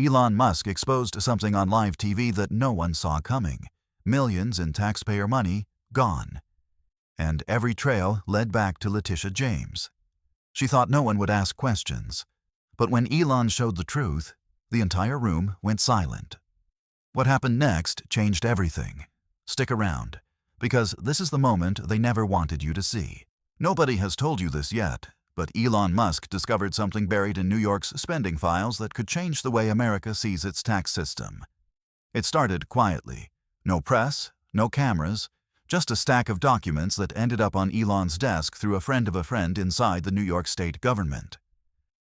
Elon Musk exposed something on live TV that no one saw coming. Millions in taxpayer money gone. And every trail led back to Letitia James. She thought no one would ask questions. But when Elon showed the truth, the entire room went silent. What happened next changed everything. Stick around, because this is the moment they never wanted you to see. Nobody has told you this yet, but Elon Musk discovered something buried in New York's spending files that could change the way America sees its tax system. It started quietly. No press, no cameras, just a stack of documents that ended up on Elon's desk through a friend of a friend inside the New York state government.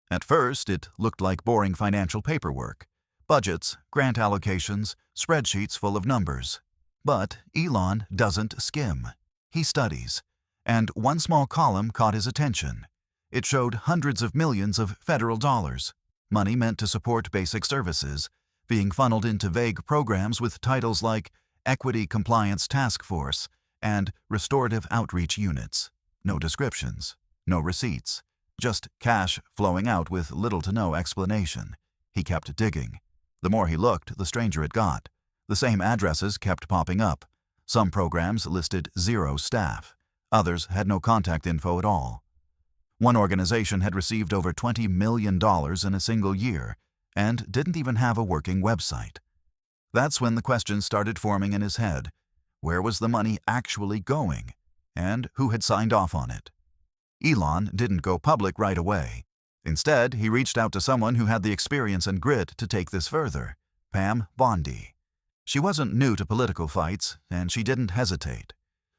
At first, it looked like boring financial paperwork. Budgets, grant allocations, spreadsheets full of numbers. But Elon doesn't skim. He studies. And one small column caught his attention. It showed hundreds of millions of federal dollars, money meant to support basic services, being funneled into vague programs with titles like Equity Compliance Task Force and Restorative Outreach Units. No descriptions, no receipts, just cash flowing out with little to no explanation. He kept digging. The more he looked, the stranger it got. The same addresses kept popping up. Some programs listed 0 staff. Others had no contact info at all. One organization had received over $20 million in a single year and didn't even have a working website. That's when the questions started forming in his head. Where was the money actually going? And who had signed off on it? Elon didn't go public right away. Instead, he reached out to someone who had the experience and grit to take this further, Pam Bondi. She wasn't new to political fights, and she didn't hesitate.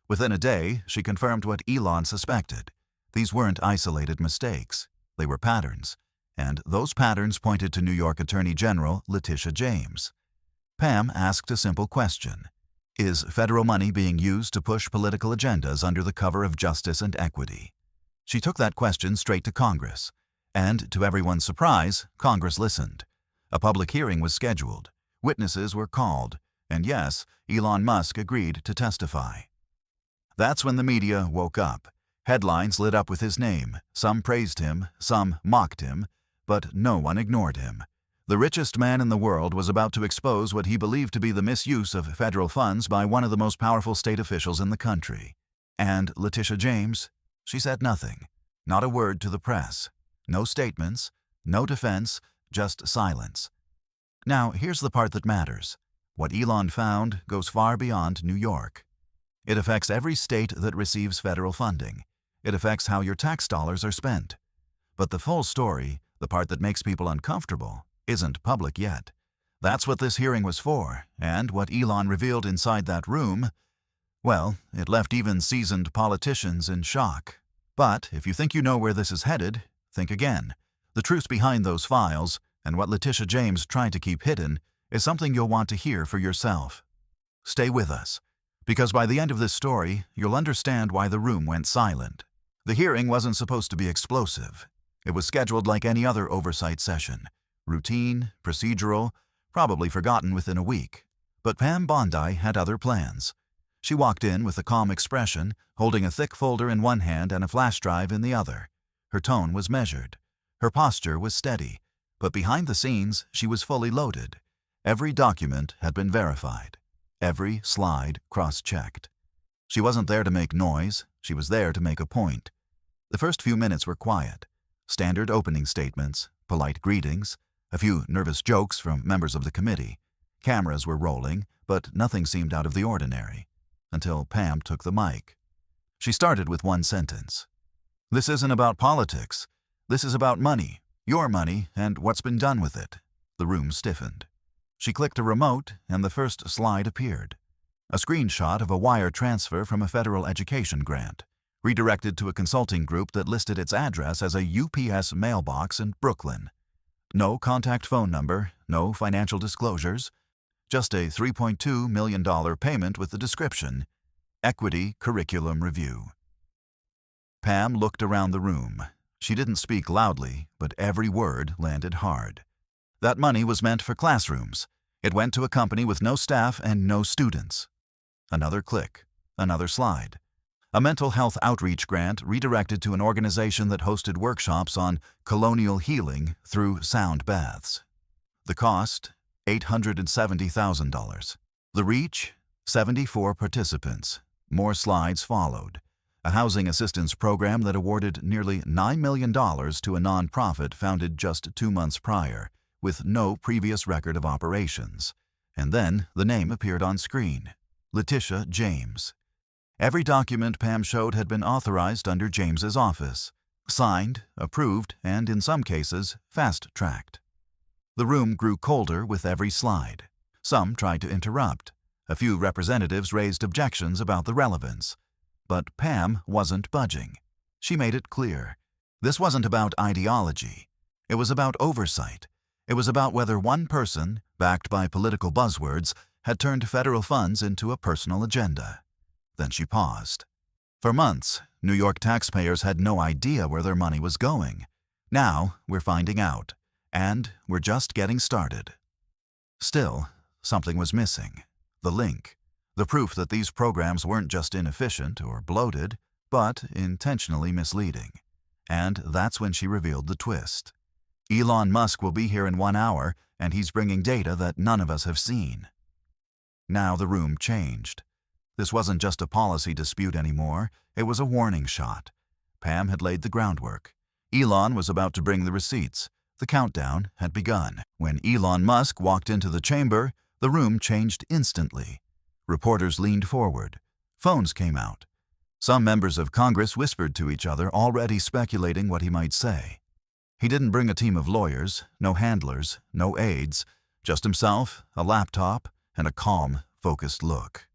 Within a day, she confirmed what Elon suspected. These weren't isolated mistakes. They were patterns, and those patterns pointed to New York Attorney General Letitia James. Pam asked a simple question. Is federal money being used to push political agendas under the cover of justice and equity? She took that question straight to Congress. And, to everyone's surprise, Congress listened. A public hearing was scheduled. Witnesses were called. And yes, Elon Musk agreed to testify. That's when the media woke up. Headlines lit up with his name. Some praised him, some mocked him, but no one ignored him. The richest man in the world was about to expose what he believed to be the misuse of federal funds by one of the most powerful state officials in the country. And Letitia James, she said nothing. Not a word to the press. No statements, no defense, just silence. Now, here's the part that matters. What Elon found goes far beyond New York. It affects every state that receives federal funding. It affects how your tax dollars are spent. But the full story, the part that makes people uncomfortable, isn't public yet. That's what this hearing was for, and what Elon revealed inside that room, well, it left even seasoned politicians in shock. But if you think you know where this is headed, think again. The truth behind those files, and what Letitia James tried to keep hidden, is something you'll want to hear for yourself. Stay with us, because by the end of this story, you'll understand why the room went silent. The hearing wasn't supposed to be explosive. It was scheduled like any other oversight session. Routine, procedural, probably forgotten within a week. But Pam Bondi had other plans. She walked in with a calm expression, holding a thick folder in one hand and a flash drive in the other. Her tone was measured. Her posture was steady. But behind the scenes, she was fully loaded. Every document had been verified. Every slide cross-checked. She wasn't there to make noise. She was there to make a point. The first few minutes were quiet. Standard opening statements, polite greetings, a few nervous jokes from members of the committee. Cameras were rolling, but nothing seemed out of the ordinary. Until Pam took the mic. She started with one sentence. This isn't about politics. This is about money, your money, and what's been done with it. The room stiffened. She clicked a remote, and the first slide appeared. A screenshot of a wire transfer from a federal education grant, redirected to a consulting group that listed its address as a UPS mailbox in Brooklyn. No contact phone number, no financial disclosures, just a $3.2 million payment with the description, Equity Curriculum Review. Pam looked around the room. She didn't speak loudly, but every word landed hard. That money was meant for classrooms. It went to a company with no staff and no students. Another click, another slide. A mental health outreach grant redirected to an organization that hosted workshops on colonial healing through sound baths. The cost, $870,000. The reach, 74 participants. More slides followed. A housing assistance program that awarded nearly $9 million to a nonprofit founded just 2 months prior, with no previous record of operations. And then the name appeared on screen, Letitia James. Every document Pam showed had been authorized under James's office, signed, approved, and in some cases, fast-tracked. The room grew colder with every slide. Some tried to interrupt. A few representatives raised objections about the relevance. But Pam wasn't budging. She made it clear. This wasn't about ideology. It was about oversight. It was about whether one person, backed by political buzzwords, had turned federal funds into a personal agenda. Then she paused. For months, New York taxpayers had no idea where their money was going. Now we're finding out, and we're just getting started. Still, something was missing. The link. The proof that these programs weren't just inefficient or bloated, but intentionally misleading. And that's when she revealed the twist. Elon Musk will be here in 1 hour, and he's bringing data that none of us have seen. Now the room changed. This wasn't just a policy dispute anymore, it was a warning shot. Pam had laid the groundwork. Elon was about to bring the receipts. The countdown had begun. When Elon Musk walked into the chamber, the room changed instantly. Reporters leaned forward. Phones came out. Some members of Congress whispered to each other, already speculating what he might say. He didn't bring a team of lawyers, no handlers, no aides, just himself, a laptop, and a calm, focused look.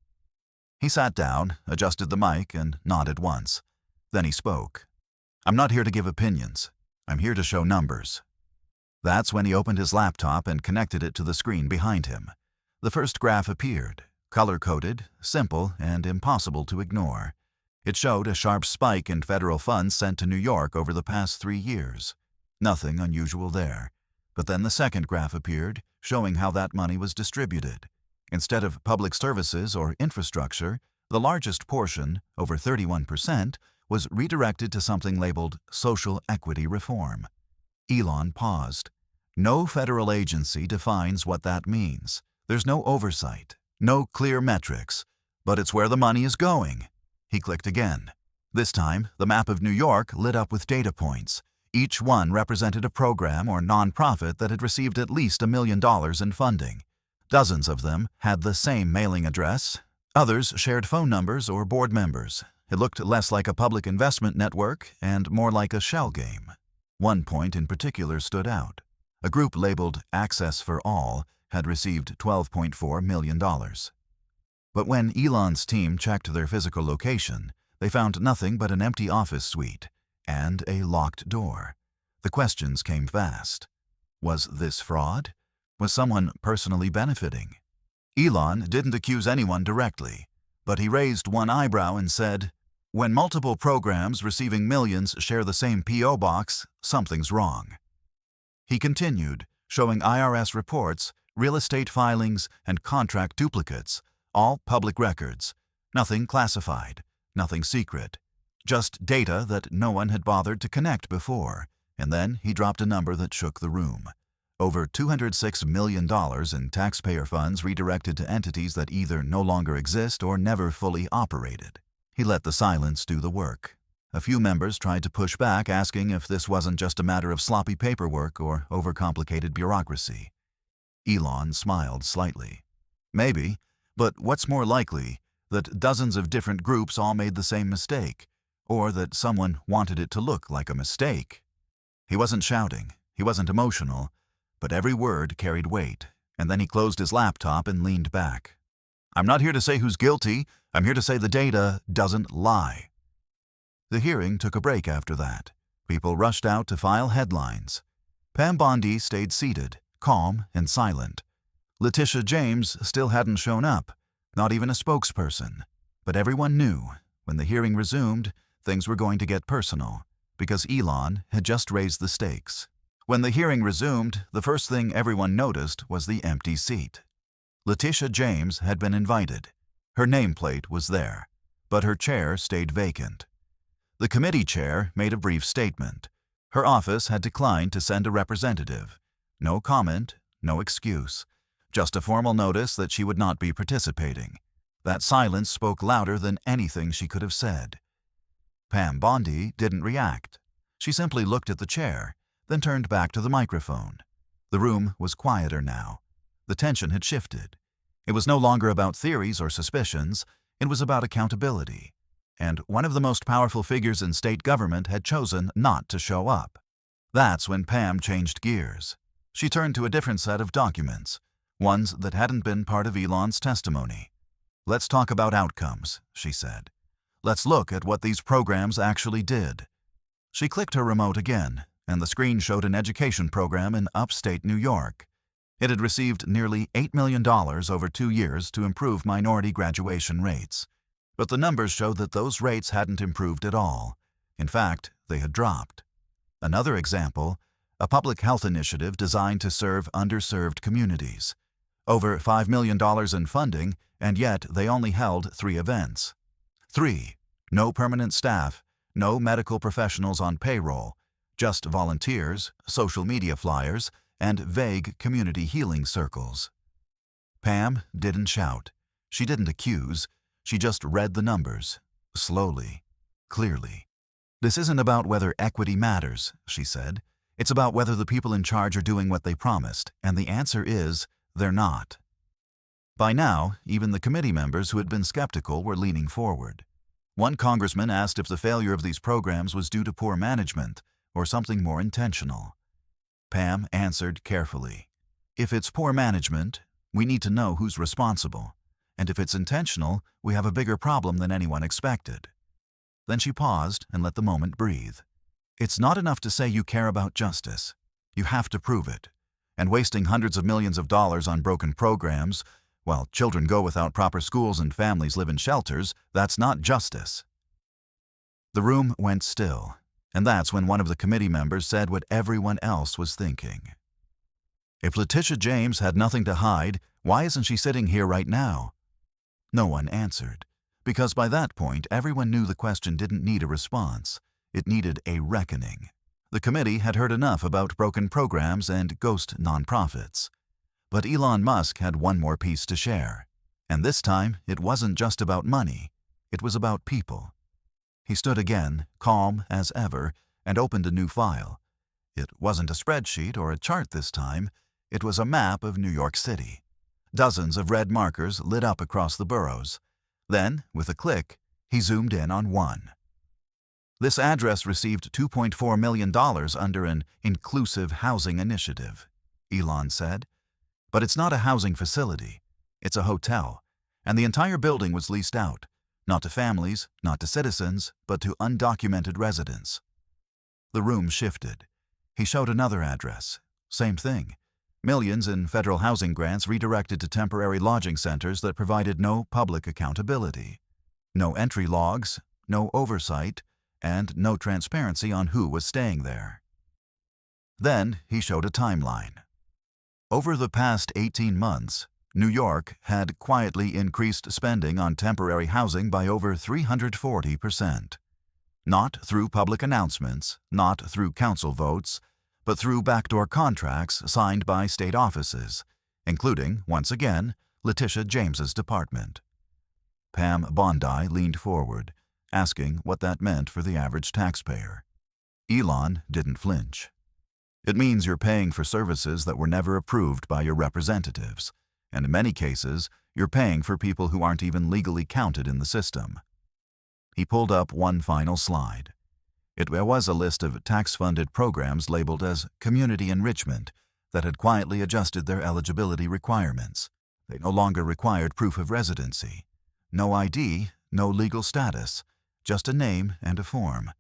He sat down, adjusted the mic, and nodded once. Then he spoke. "I'm not here to give opinions. I'm here to show numbers." That's when he opened his laptop and connected it to the screen behind him. The first graph appeared, color-coded, simple, and impossible to ignore. It showed a sharp spike in federal funds sent to New York over the past 3 years. Nothing unusual there. But then the second graph appeared, showing how that money was distributed. Instead of public services or infrastructure, the largest portion, over 31%, was redirected to something labeled social equity reform. Elon paused. No federal agency defines what that means. There's no oversight, no clear metrics, but it's where the money is going. He clicked again. This time, the map of New York lit up with data points. Each one represented a program or nonprofit that had received at least $1 million in funding. Dozens of them had the same mailing address. Others shared phone numbers or board members. It looked less like a public investment network and more like a shell game. One point in particular stood out. A group labeled Access for All had received $12.4 million. But when Elon's team checked their physical location, they found nothing but an empty office suite and a locked door. The questions came fast. Was this fraud? Was someone personally benefiting? Elon didn't accuse anyone directly, but he raised one eyebrow and said, "When multiple programs receiving millions share the same P.O. box, something's wrong." He continued, showing IRS reports, real estate filings, and contract duplicates, all public records. Nothing classified, nothing secret. Just data that no one had bothered to connect before. And then he dropped a number that shook the room. Over $206 million in taxpayer funds redirected to entities that either no longer exist or never fully operated. He let the silence do the work. A few members tried to push back, asking if this wasn't just a matter of sloppy paperwork or overcomplicated bureaucracy. Elon smiled slightly. Maybe, but what's more likely? That dozens of different groups all made the same mistake, or that someone wanted it to look like a mistake. He wasn't shouting, he wasn't emotional, but every word carried weight, and then he closed his laptop and leaned back. "I'm not here to say who's guilty, I'm here to say the data doesn't lie." The hearing took a break after that. People rushed out to file headlines. Pam Bondi stayed seated, calm and silent. Letitia James still hadn't shown up, not even a spokesperson. But everyone knew, when the hearing resumed, things were going to get personal, because Elon had just raised the stakes. When the hearing resumed, the first thing everyone noticed was the empty seat. Letitia James had been invited. Her nameplate was there, but her chair stayed vacant. The committee chair made a brief statement. Her office had declined to send a representative. No comment, no excuse. Just a formal notice that she would not be participating. That silence spoke louder than anything she could have said. Pam Bondi didn't react. She simply looked at the chair, then turned back to the microphone. The room was quieter now. The tension had shifted. It was no longer about theories or suspicions. It was about accountability. And one of the most powerful figures in state government had chosen not to show up. That's when Pam changed gears. She turned to a different set of documents, ones that hadn't been part of Elon's testimony. "Let's talk about outcomes," she said. "Let's look at what these programs actually did." She clicked her remote again, and the screen showed an education program in upstate New York. It had received nearly $8 million over 2 years to improve minority graduation rates. But the numbers showed that those rates hadn't improved at all. In fact, they had dropped. Another example, a public health initiative designed to serve underserved communities. Over $5 million in funding, and yet they only held 3 events. 3. No permanent staff, no medical professionals on payroll, just volunteers, social media flyers, and vague community healing circles. Pam didn't shout. She didn't accuse. She just read the numbers, slowly, clearly. "This isn't about whether equity matters," she said. "It's about whether the people in charge are doing what they promised, and the answer is, they're not." By now, even the committee members who had been skeptical were leaning forward. One congressman asked if the failure of these programs was due to poor management or something more intentional. Pam answered carefully. "If it's poor management, we need to know who's responsible. And if it's intentional, we have a bigger problem than anyone expected." Then she paused and let the moment breathe. "It's not enough to say you care about justice. You have to prove it. And wasting hundreds of millions of dollars on broken programs, while children go without proper schools and families live in shelters, that's not justice." The room went still, and that's when one of the committee members said what everyone else was thinking. "If Letitia James had nothing to hide, why isn't she sitting here right now?" No one answered, because by that point everyone knew the question didn't need a response. It needed a reckoning. The committee had heard enough about broken programs and ghost nonprofits. But Elon Musk had one more piece to share. And this time, it wasn't just about money. It was about people. He stood again, calm as ever, and opened a new file. It wasn't a spreadsheet or a chart this time. It was a map of New York City. Dozens of red markers lit up across the boroughs. Then, with a click, he zoomed in on one. This address received $2.4 million under an inclusive housing initiative, Elon said. But it's not a housing facility. It's a hotel, and the entire building was leased out, not to families, not to citizens, but to undocumented residents. The room shifted. He showed another address. Same thing. Millions in federal housing grants redirected to temporary lodging centers that provided no public accountability. No entry logs, no oversight, and no transparency on who was staying there. Then he showed a timeline. Over the past 18 months, New York had quietly increased spending on temporary housing by over 340%. Not through public announcements, not through council votes, but through backdoor contracts signed by state offices, including, once again, Letitia James's department. Pam Bondi leaned forward, asking what that meant for the average taxpayer. Elon didn't flinch. "It means you're paying for services that were never approved by your representatives, and in many cases, you're paying for people who aren't even legally counted in the system." He pulled up one final slide. It was a list of tax-funded programs labeled as community enrichment that had quietly adjusted their eligibility requirements. They no longer required proof of residency. No ID, no legal status, just a name and a form.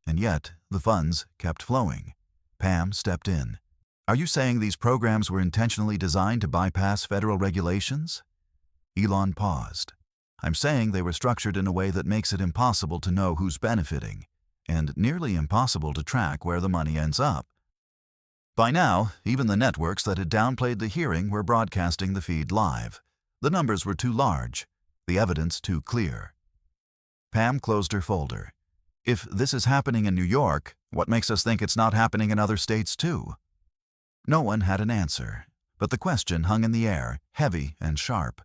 And yet, the funds kept flowing. Pam stepped in. "Are you saying these programs were intentionally designed to bypass federal regulations?" Elon paused. "I'm saying they were structured in a way that makes it impossible to know who's benefiting, and nearly impossible to track where the money ends up." By now, even the networks that had downplayed the hearing were broadcasting the feed live. The numbers were too large, the evidence too clear. Pam closed her folder. "If this is happening in New York, what makes us think it's not happening in other states too?" No one had an answer. But the question hung in the air, heavy and sharp.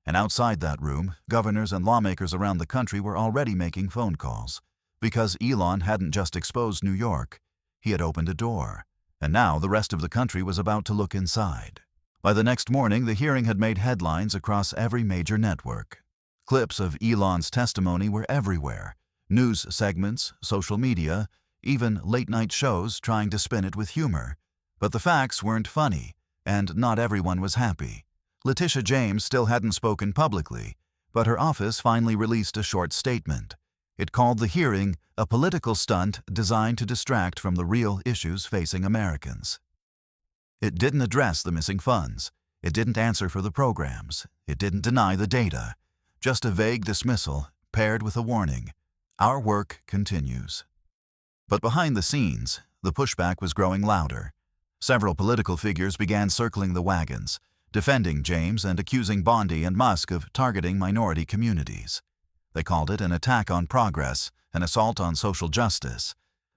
And outside that room, governors and lawmakers around the country were already making phone calls. Because Elon hadn't just exposed New York, he had opened a door. And now the rest of the country was about to look inside. By the next morning, the hearing had made headlines across every major network. Clips of Elon's testimony were everywhere. News segments, social media, even late-night shows trying to spin it with humor. But the facts weren't funny, and not everyone was happy. Letitia James still hadn't spoken publicly, but her office finally released a short statement. It called the hearing a political stunt designed to distract from the real issues facing Americans. It didn't address the missing funds. It didn't answer for the programs. It didn't deny the data. Just a vague dismissal paired with a warning. Our work continues. But behind the scenes, the pushback was growing louder. Several political figures began circling the wagons, defending James and accusing Bondi and Musk of targeting minority communities. They called it an attack on progress, an assault on social justice.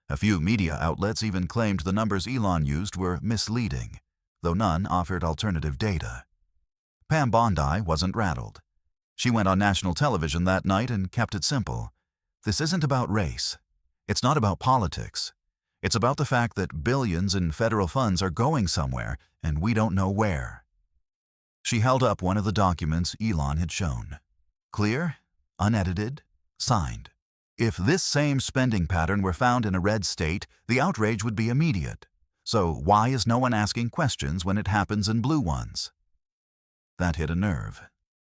A few media outlets even claimed the numbers Elon used were misleading, though none offered alternative data. Pam Bondi wasn't rattled. She went on national television that night and kept it simple. This isn't about race. It's not about politics. It's about the fact that billions in federal funds are going somewhere, and we don't know where. She held up one of the documents Elon had shown. Clear, unedited, signed. If this same spending pattern were found in a red state, the outrage would be immediate. So why is no one asking questions when it happens in blue ones? That hit a nerve.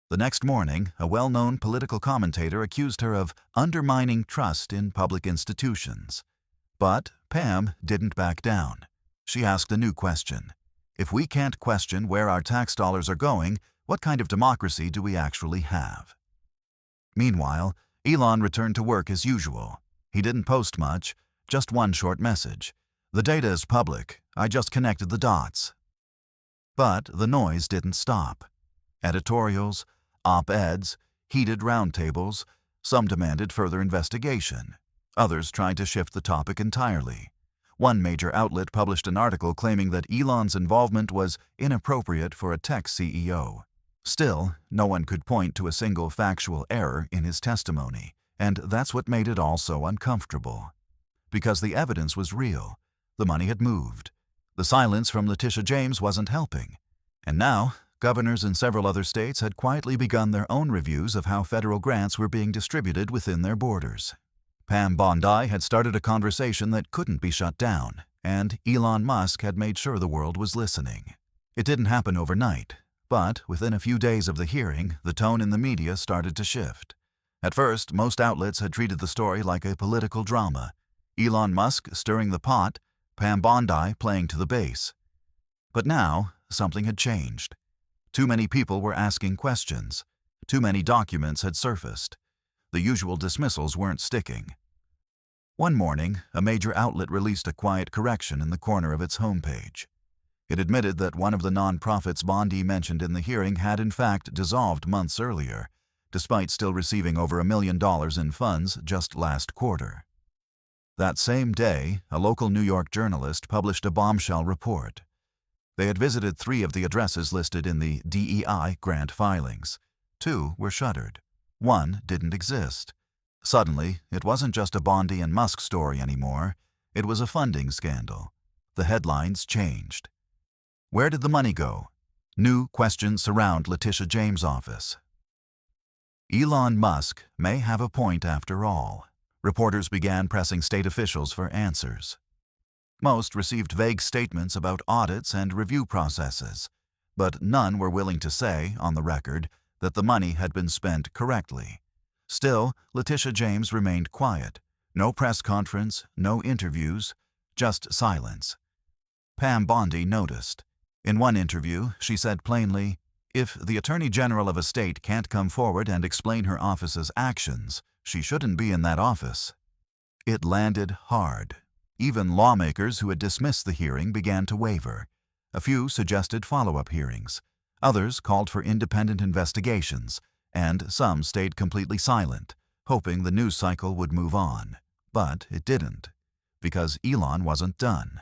The next morning, a well-known political commentator accused her of undermining trust in public institutions. But Pam didn't back down. She asked a new question. If we can't question where our tax dollars are going, what kind of democracy do we actually have? Meanwhile, Elon returned to work as usual. He didn't post much, just one short message. The data is public. I just connected the dots. But the noise didn't stop. Editorials, op-eds, heated roundtables, some demanded further investigation. Others tried to shift the topic entirely. One major outlet published an article claiming that Elon's involvement was inappropriate for a tech CEO. Still, no one could point to a single factual error in his testimony, and that's what made it all so uncomfortable. Because the evidence was real. The money had moved. The silence from Letitia James wasn't helping. And now, governors in several other states had quietly begun their own reviews of how federal grants were being distributed within their borders. Pam Bondi had started a conversation that couldn't be shut down, and Elon Musk had made sure the world was listening. It didn't happen overnight, but within a few days of the hearing, the tone in the media started to shift. At first, most outlets had treated the story like a political drama. Elon Musk stirring the pot, Pam Bondi playing to the base. But now, something had changed. Too many people were asking questions. Too many documents had surfaced. The usual dismissals weren't sticking. One morning, a major outlet released a quiet correction in the corner of its homepage. It admitted that one of the nonprofits Bondi mentioned in the hearing had in fact dissolved months earlier, despite still receiving over $1 million in funds just last quarter. That same day, a local New York journalist published a bombshell report. They had visited 3 of the addresses listed in the DEI grant filings. 2 were shuttered. 1 didn't exist. Suddenly, it wasn't just a Bondi and Musk story anymore. It was a funding scandal. The headlines changed. Where did the money go? New questions surround Letitia James' office. Elon Musk may have a point after all. Reporters began pressing state officials for answers. Most received vague statements about audits and review processes, but none were willing to say, on the record, that the money had been spent correctly. Still, Letitia James remained quiet. No press conference, no interviews, just silence. Pam Bondi noticed. In one interview, she said plainly, "If the Attorney General of a state can't come forward and explain her office's actions, she shouldn't be in that office." It landed hard. Even lawmakers who had dismissed the hearing began to waver. A few suggested follow-up hearings. Others called for independent investigations, and some stayed completely silent, hoping the news cycle would move on. But it didn't, because Elon wasn't done.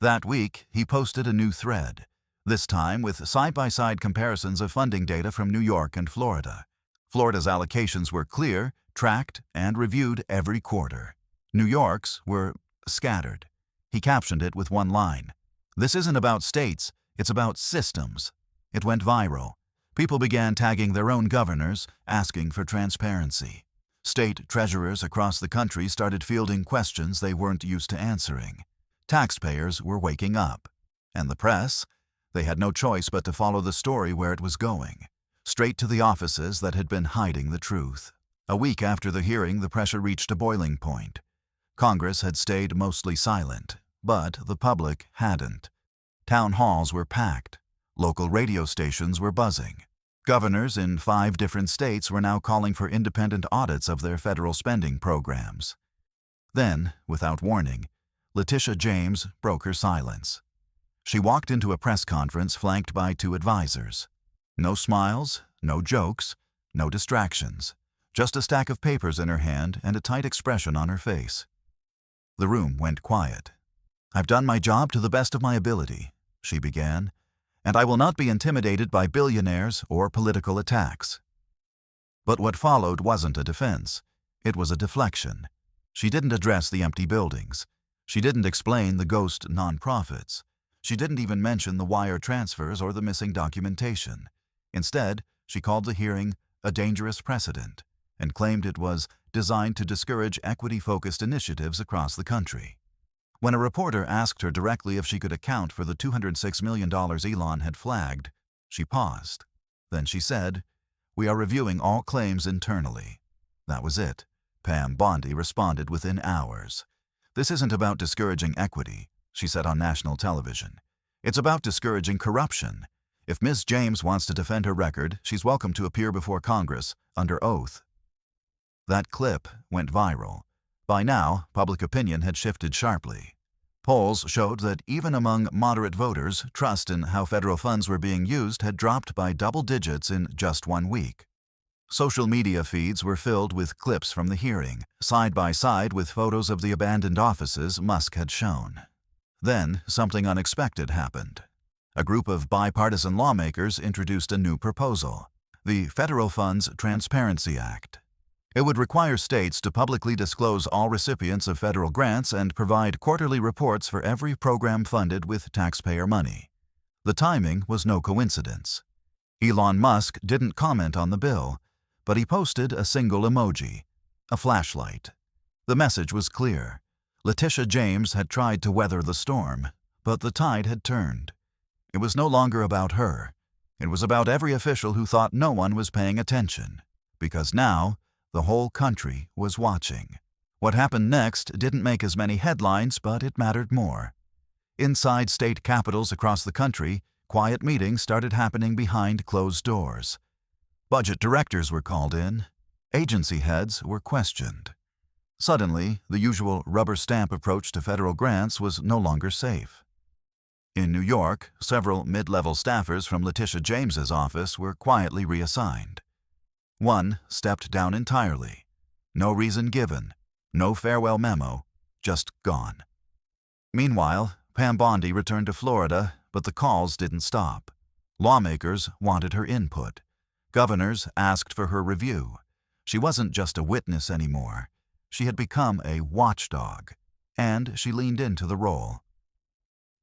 That week, he posted a new thread. this time with side-by-side comparisons of funding data from New York and Florida. Florida's allocations were clear, tracked, and reviewed every quarter. New York's were scattered. He captioned it with one line: "This isn't about states, it's about systems." It went viral. People began tagging their own governors, asking for transparency. State treasurers across the country started fielding questions they weren't used to answering. Taxpayers were waking up. And the press? They had no choice but to follow the story where it was going, straight to the offices that had been hiding the truth. A week after the hearing, the pressure reached a boiling point. Congress had stayed mostly silent, but the public hadn't. Town halls were packed. Local radio stations were buzzing. Governors in 5 different states were now calling for independent audits of their federal spending programs. Then, without warning, Letitia James broke her silence. She walked into a press conference flanked by 2 advisors. No smiles, no jokes, no distractions. Just a stack of papers in her hand and a tight expression on her face. The room went quiet. "I've done my job to the best of my ability," she began, "and I will not be intimidated by billionaires or political attacks." But what followed wasn't a defense. It was a deflection. She didn't address the empty buildings. She didn't explain the ghost nonprofits. She didn't even mention the wire transfers or the missing documentation. Instead, she called the hearing a dangerous precedent and claimed it was designed to discourage equity-focused initiatives across the country. When a reporter asked her directly if she could account for the $206 million Elon had flagged, she paused. Then she said, "We are reviewing all claims internally." That was it. Pam Bondi responded within hours. "This isn't about discouraging equity," she said on national television. "It's about discouraging corruption. If Ms. James wants to defend her record, she's welcome to appear before Congress under oath." That clip went viral. By now, public opinion had shifted sharply. Polls showed that even among moderate voters, trust in how federal funds were being used had dropped by double digits in just 1 week. Social media feeds were filled with clips from the hearing, side by side with photos of the abandoned offices Musk had shown. Then, something unexpected happened. A group of bipartisan lawmakers introduced a new proposal, the Federal Funds Transparency Act. It would require states to publicly disclose all recipients of federal grants and provide quarterly reports for every program funded with taxpayer money. The timing was no coincidence. Elon Musk didn't comment on the bill, but he posted a single emoji, a flashlight. The message was clear. Letitia James had tried to weather the storm, but the tide had turned. It was no longer about her. It was about every official who thought no one was paying attention, because now the whole country was watching. What happened next didn't make as many headlines, but it mattered more. Inside state capitals across the country, quiet meetings started happening behind closed doors. Budget directors were called in. Agency heads were questioned. Suddenly, the usual rubber stamp approach to federal grants was no longer safe. In New York, several mid-level staffers from Letitia James's office were quietly reassigned. One stepped down entirely. No reason given, no farewell memo, just gone. Meanwhile, Pam Bondi returned to Florida, but the calls didn't stop. Lawmakers wanted her input. Governors asked for her review. She wasn't just a witness anymore. She had become a watchdog, and she leaned into the role.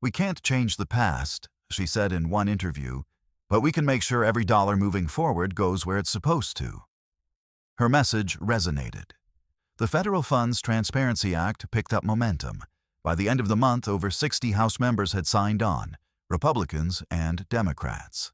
"We can't change the past," she said in one interview, "but we can make sure every dollar moving forward goes where it's supposed to." Her message resonated. The Federal Funds Transparency Act picked up momentum. By the end of the month, over 60 House members had signed on, Republicans and Democrats.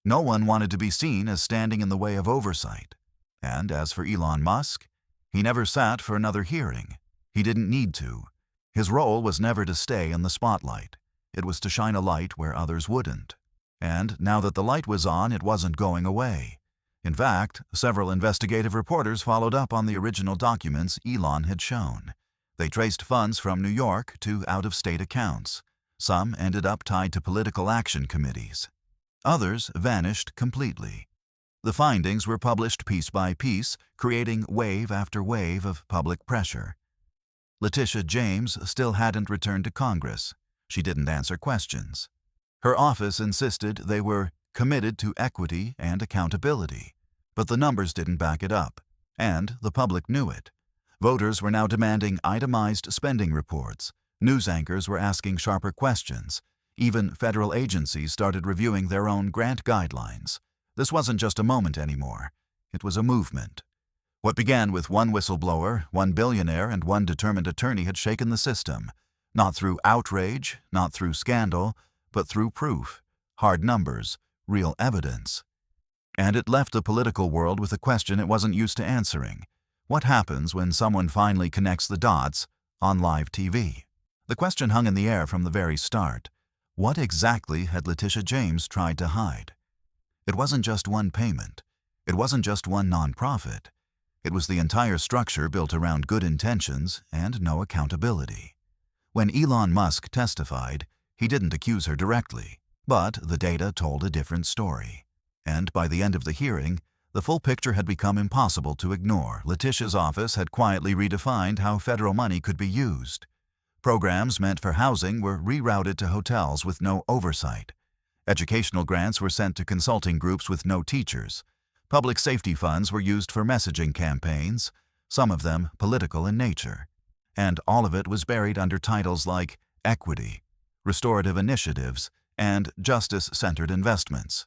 No one wanted to be seen as standing in the way of oversight. And as for Elon Musk, he never sat for another hearing. He didn't need to. His role was never to stay in the spotlight. It was to shine a light where others wouldn't. And now that the light was on, it wasn't going away. In fact, several investigative reporters followed up on the original documents Elon had shown. They traced funds from New York to out-of-state accounts. Some ended up tied to political action committees. Others vanished completely. The findings were published piece by piece, creating wave after wave of public pressure. Letitia James still hadn't returned to Congress. She didn't answer questions. Her office insisted they were committed to equity and accountability, but the numbers didn't back it up, and the public knew it. Voters were now demanding itemized spending reports. News anchors were asking sharper questions. Even federal agencies started reviewing their own grant guidelines. This wasn't just a moment anymore. It was a movement. What began with one whistleblower, one billionaire, and one determined attorney had shaken the system. Not through outrage, not through scandal, but through proof, hard numbers, real evidence. And it left the political world with a question it wasn't used to answering. What happens when someone finally connects the dots on live TV? The question hung in the air from the very start. What exactly had Letitia James tried to hide? It wasn't just one payment. It wasn't just one nonprofit. It was the entire structure built around good intentions and no accountability. When Elon Musk testified, he didn't accuse her directly, but the data told a different story. And by the end of the hearing, the full picture had become impossible to ignore. Letitia's office had quietly redefined how federal money could be used. Programs meant for housing were rerouted to hotels with no oversight. Educational grants were sent to consulting groups with no teachers. Public safety funds were used for messaging campaigns, some of them political in nature. And all of it was buried under titles like equity, restorative initiatives, and justice-centered investments.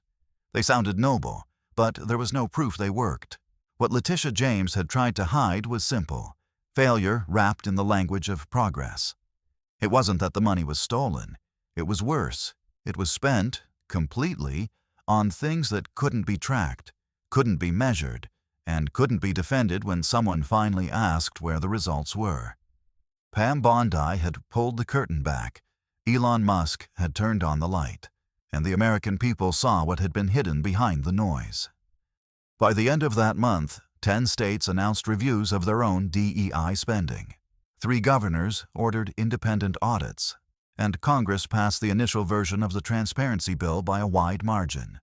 They sounded noble, but there was no proof they worked. What Letitia James had tried to hide was simple: failure wrapped in the language of progress. It wasn't that the money was stolen. It was worse. It was spent, completely, on things that couldn't be tracked, couldn't be measured, and couldn't be defended when someone finally asked where the results were. Pam Bondi had pulled the curtain back. Elon Musk had turned on the light, and the American people saw what had been hidden behind the noise. By the end of that month, 10 states announced reviews of their own DEI spending. 3 governors ordered independent audits, and Congress passed the initial version of the transparency bill by a wide margin.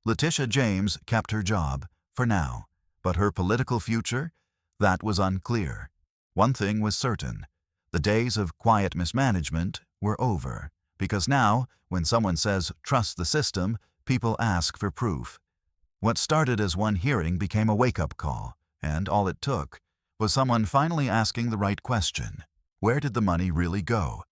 Letitia James kept her job, for now, but her political future? That was unclear. One thing was certain: the days of quiet mismanagement were over, because now, when someone says, "Trust the system," people ask for proof. What started as one hearing became a wake-up call, and all it took was someone finally asking the right question: where did the money really go?